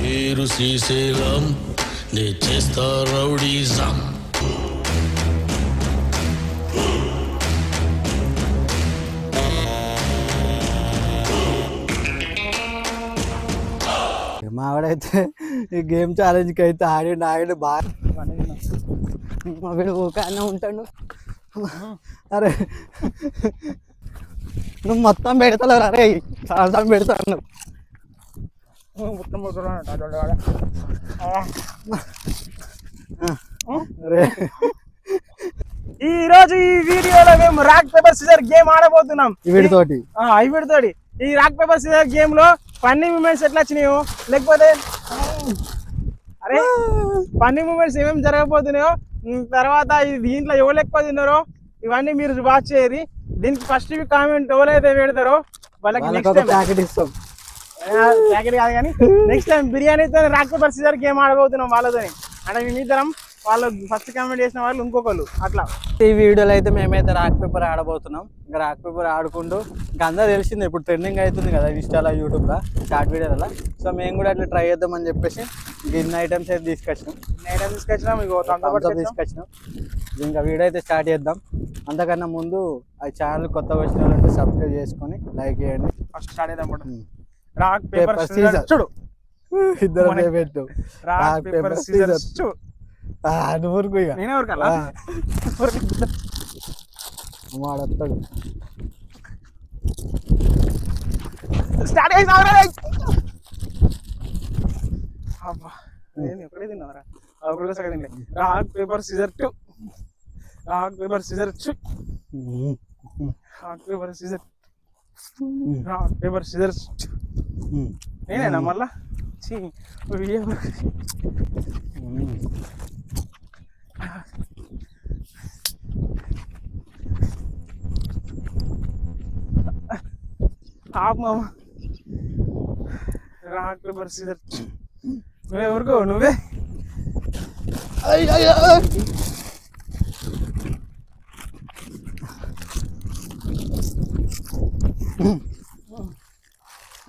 పేరు శ్రీశైలం నే చేస్తా రౌడీజం. మావాడైతే ఈ గేమ్ ఛాలెంజ్కి అయితే ఆడి బాగా మా వీడు ఊకానే ఉంటాడు. అరే నువ్వు మొత్తం పెడతలేవు, అరే చాలా పెడతాను నువ్వు. ఈ రోజు ఈ వీడియోలో మేము రాక్ పేపర్ సిజర్ గేమ్ ఆడబోతున్నాం. వీడితోటి ఈ రాక్ పేపర్ సిజర్ గేమ్ లో ఫన్నీ మూమెంట్స్ ఎట్లా వచ్చినాయో, లేకపోతే అరే ఫన్నీ మూమెంట్స్ ఏమేమి జరగబోతున్నాయో, తర్వాత దీంట్లో ఎవరు ఎక్కువ తిన్నారో ఇవన్నీ మీరు వాచ్ చేయరు. దీనికి ఫస్ట్ కామెంట్ ఎవరైతే పెడతారో వాళ్ళకి ప్యాకెట్ ఇస్తాం. ప్యాకెట్ కాదు కానీ నెక్స్ట్ టైం బిర్యానీతో రాక్ పేపర్ సిజర్ గేమ్ ఆడబోతున్నాం వాళ్ళతోని. అంటే మేమిద్దరం వాళ్ళు ఫస్ట్ కామెంట్ చేసిన వాళ్ళు ఇంకొకళ్ళు అట్లా. ఈ వీడియోలో అయితే మేమైతే రాక్ పేపర్ ఆడబోతున్నాం. ఇంకా రాక్ పేపర్ ఆడుకుంటూ ఇంకా అందరూ తెలిసింది ఇప్పుడు ట్రెండింగ్ అవుతుంది కదా ఇన్స్టాలో, యూట్యూబ్లో షార్ట్ వీడియోలలో. సో మేము కూడా అట్లా ట్రై చేద్దామని చెప్పేసి ఇన్ని ఐటమ్స్ అయితే తీసుకొచ్చినాం. ఇంకా వీడియో అయితే స్టార్ట్ చేద్దాం. అంతకన్నా ముందు ఆ ఛానల్ కొత్తగా వచ్చిన వాళ్ళంటే సబ్స్క్రైబ్ చేసుకొని లైక్ చేయండి. ఫస్ట్ స్టార్ట్ చేద్దాం. రాక్ పేపర్ సిజర్ చూడు, ఇద్దరు పెట్టు. రాక్ పేపర్ సిజర్ చూడు. నువ్వు ఊరుకు ఇక, నేనే ఊరకాలా? వాడొస్తాడు. స్టార్ట్ చేసినావరా? అబ్బా నేను ఎక్కడే తిన్నావరా? ఒకటే సగం తినలే. Rock paper scissor two, rock paper scissor two, rock paper scissor, rock paper scissor. నేనేనా మళ్ళా వీడియో ఆప్ మామ. Rock paper scissor. నువ్వే ఊరుకో, నువ్వే.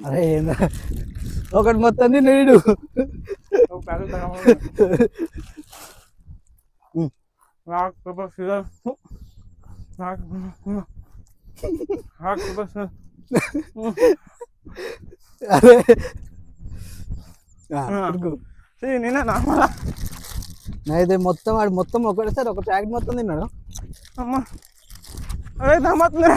అరే ఒకటి మొత్తం తిన్నాడు. Rock paper scissor, rock paper scissor. అరే నేనేనా? అయితే మొత్తం వాడు మొత్తం ఒకటేసారి ఒక ప్యాకెట్ మొత్తం తిన్నాడు. అమ్మా అదే దమ్మతుందిరా.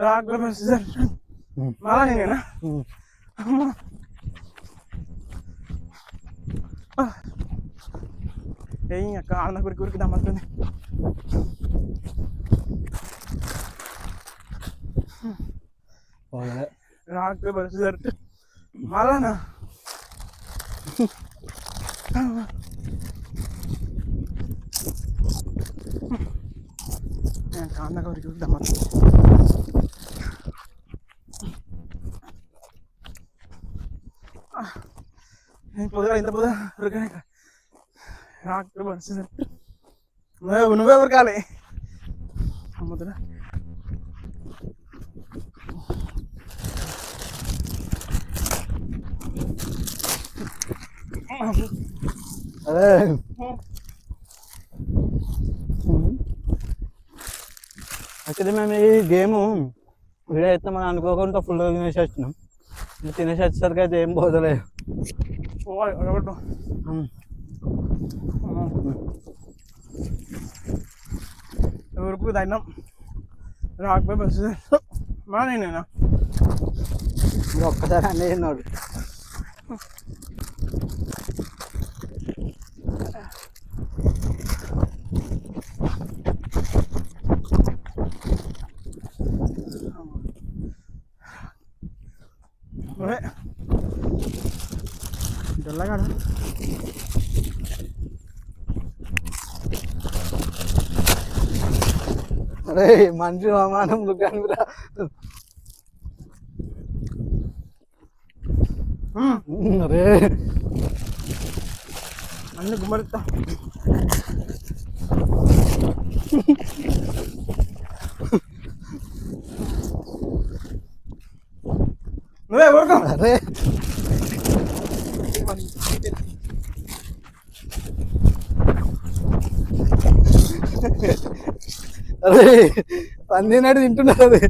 రాక్ పేపర్ సిజర్ మళ్ళా నేనేనా? అమ్మా ఏ అక్క ఆడ కురికి దమ్మతుంది. రాక్ పేపర్ సిజర్ మళ్ళానా? కాంద కురికి దమ్మతుంది. పొద్దుగా ఇంత పొద్దుగా ఉరకనే. రాక్ పేపర్ సిజర్ నువ్వే ఉరకాలి. అమ్ముతున్నా అదే యాక్చువల్లీ మేము ఈ గేము వీడియో అయితే మనం అనుకోకుండా ఫుల్గా తినేసి వచ్చినాం. తినేసి వచ్చేసరికి అయితే ఏం పోతలేదు. ఎవరికి దండం. రాక్ పేపర్ సిజర్ మా నేనేనా? ఒక్కసారి అన్నీ తిన్నాడు. తెల్లగాడ అరే మనిషి అవమానం లుకానురా. అరే అన్ని గుమ్మరిస్తా. నువ్వే ఊరుకో. అరే అరే పంది నాడు తింటున్నారు అది.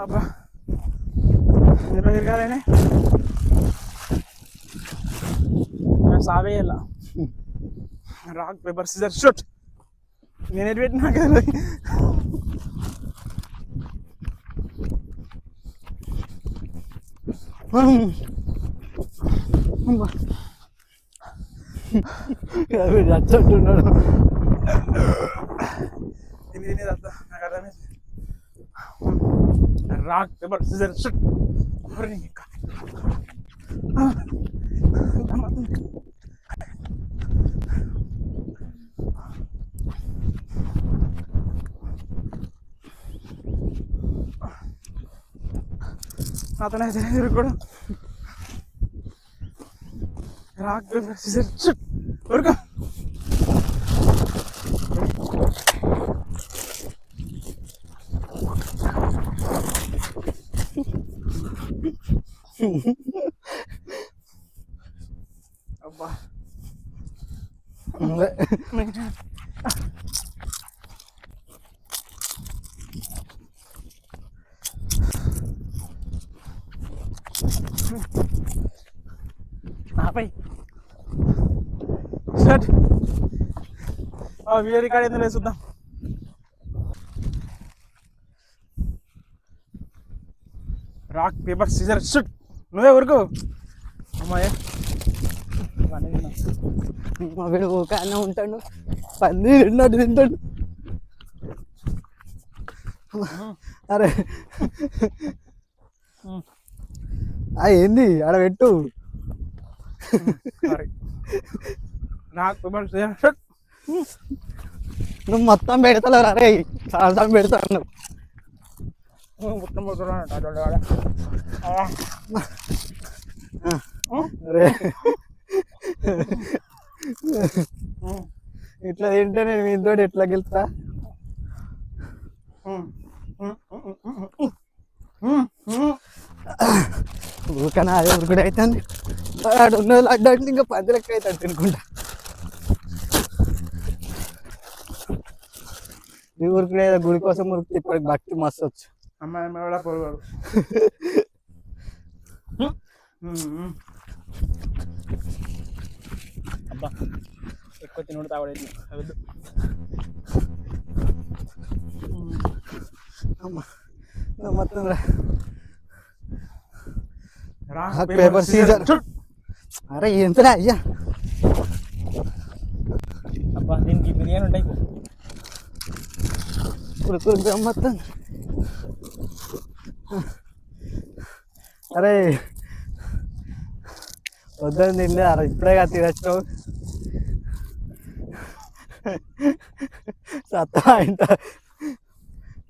అబ్బా తిరగాలని సావేయాల. Rock paper scissor shoot. నేను ఎటు పెట్టినా కదా. చచ్చుంటున్నాడు. తిని అర్థం నాకు అర్థమైంది. Rock paper scissor shoot. అతను అయితే కూడా రాక్ పేపర్ సిజర్ షూట్. ఊరుకో. అబ్బా ఆపై షట్. వీడియో రికార్డ్ ఏందో లేదు చూద్దాం. Rock paper scissor shoot. నువ్వే ఊరుకో. అమ్మాయి మా వీడు ఒక అన్న ఉంటాడు, పంది తిన్నాడు తింటాడు. అరే ఏంది ఆడ పెట్టు. Rock paper scissor shoot. నువ్వు మొత్తం పెడతలేవు. అరే చాలా పెడతాను. మొత్తం అరే ఇట్లా తింటే నేను మీతో ఎట్లా గెలుస్తా? ఊరికనా అదే ఉరుకుడు అవుతుంది. ఆడు ఉన్నది అడ్డంటే ఇంకా 10 లెక్క అవుతాడు తినుకుంటా. ఈ ఉరుకుడు ఏదో గుడి కోసం ఉరుకుతే ఇప్పటికి భక్తి మస్తు వచ్చు. అమ్మాయి కూడా పొరగాడు. అబ్బా ఎక్కువ తినడు తాగలేదు. మొత్తం రాక్ పేపర్ సీజర్. అరే ఎంతరా అయ్యా. అబ్బా దీనికి బిర్యానీ ఉంటాయి. ఉరుకు మొత్తం. అరే వద్దని తిండి. అరే ఇప్పుడేగా తినచ్చు. సత్తా ఇంట.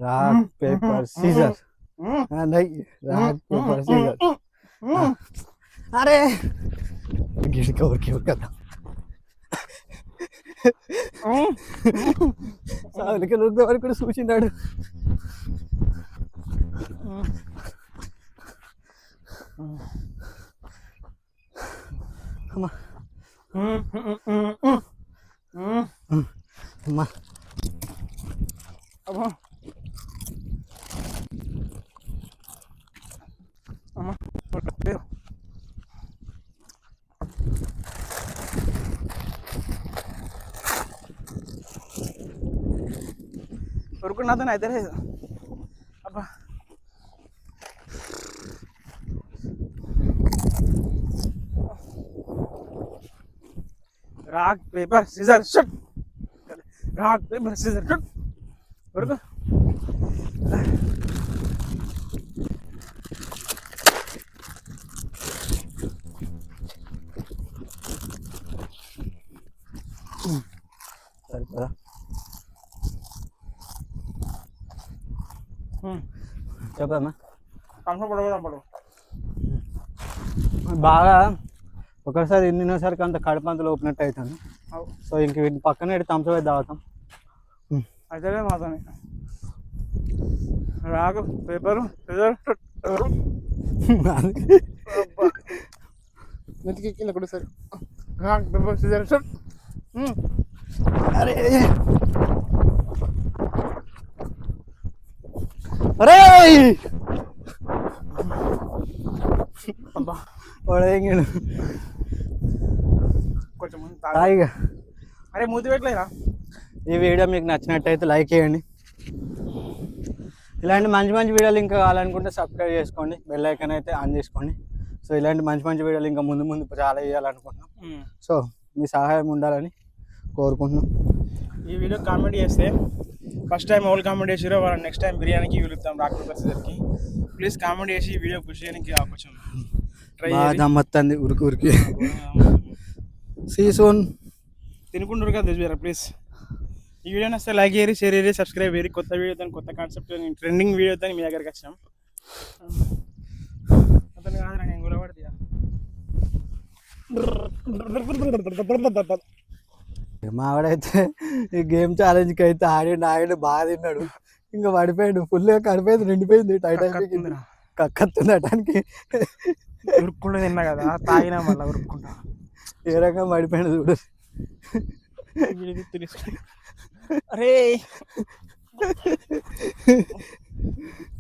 Rock paper scissor. Rock paper scissor. అరే గిడికి ఊరికే కదా. సాగులకి ఉద్ద వరకు కూడా చూసిండాడు. అమ్మా అమ్మా అమ్మా అమ్మా ఉరుకున్నది అయితే లేదు. అబ్బా rock paper scissor shoot. Rock paper scissor shoot. ఉరుకు. సరిపోదా? చెప్పమ్మా. కంఫర్ట్ పడవదాం పడు. బాగా ఒకసారి ఎన్నినోసరికి అంత కడుపంతలో ఓపినట్టు అవుతుంది. సో ఇంక వీటి పక్కన థమ్స్అప్ అయితే తాగుతాం. అయితే మాతోని రాకు పేపరు మెతికి కింద కూడా సరే పేపర్ సిజర్ అరే అరే అబ్బా వాడేంగాడు కొంచెం తాగిగా. అరే మూతి పెట్టలేరా. ఈ వీడియో మీకు నచ్చినట్టయితే లైక్ చేయండి. ఇలాంటి మంచి మంచి వీడియోలు ఇంకా కావాలనుకుంటే సబ్స్క్రైబ్ చేసుకోండి, బెల్ ఐకాన్ అయితే ఆన్ చేసుకోండి. సో ఇలాంటి మంచి మంచి వీడియోలు ఇంకా ముందు ముందు చాలా చేయాలనుకుంటున్నాం. సో మీ సహాయం ఉండాలని కోరుకుంటున్నాం. ఈ వీడియో కామెంట్ చేస్తే ఫస్ట్ టైం ఎవరు కామెంట్ చేసారో వాళ్ళ నెక్స్ట్ టైం బిర్యానీకి పిలుస్తాం రాక్ పేపర్ సిజర్కి. ప్లీజ్ కామెంట్ చేసి ఈ వీడియో పుష్ చేయడానికి కొంచెం ట్రై దమ్మత్తంది ఉరికి ఉరికి. See soon. తినుకుంటారు కదా తెచ్చారా ప్లీజ్. ఈ వీడియో నచ్చితే లైక్ చేయరి, షేర్ చేయరి, సబ్స్క్రైబ్ చేయరి. కొత్త వీడియోతో కొత్త కాన్సెప్ట్ ట్రెండింగ్ వీడియోతో మీ దగ్గరికి వచ్చాం. అతను కాదురా నేను గురపడతా. మావాడైతే ఈ గేమ్ ఛాలెంజ్కి అయితే ఆడి బాగా తిన్నాడు. ఇంకా పడిపోయాడు, ఫుల్గా కడిపోయింది, నిండిపోయింది. టైటానిక్ కక్కత్తుంది అటానికి. ఉరుక్కుండా తిన్నా కదా తాగినా మళ్ళీ ఉరుక్కుంటా. ఏ రకంగా పడిపోయాడు చూడు. అరే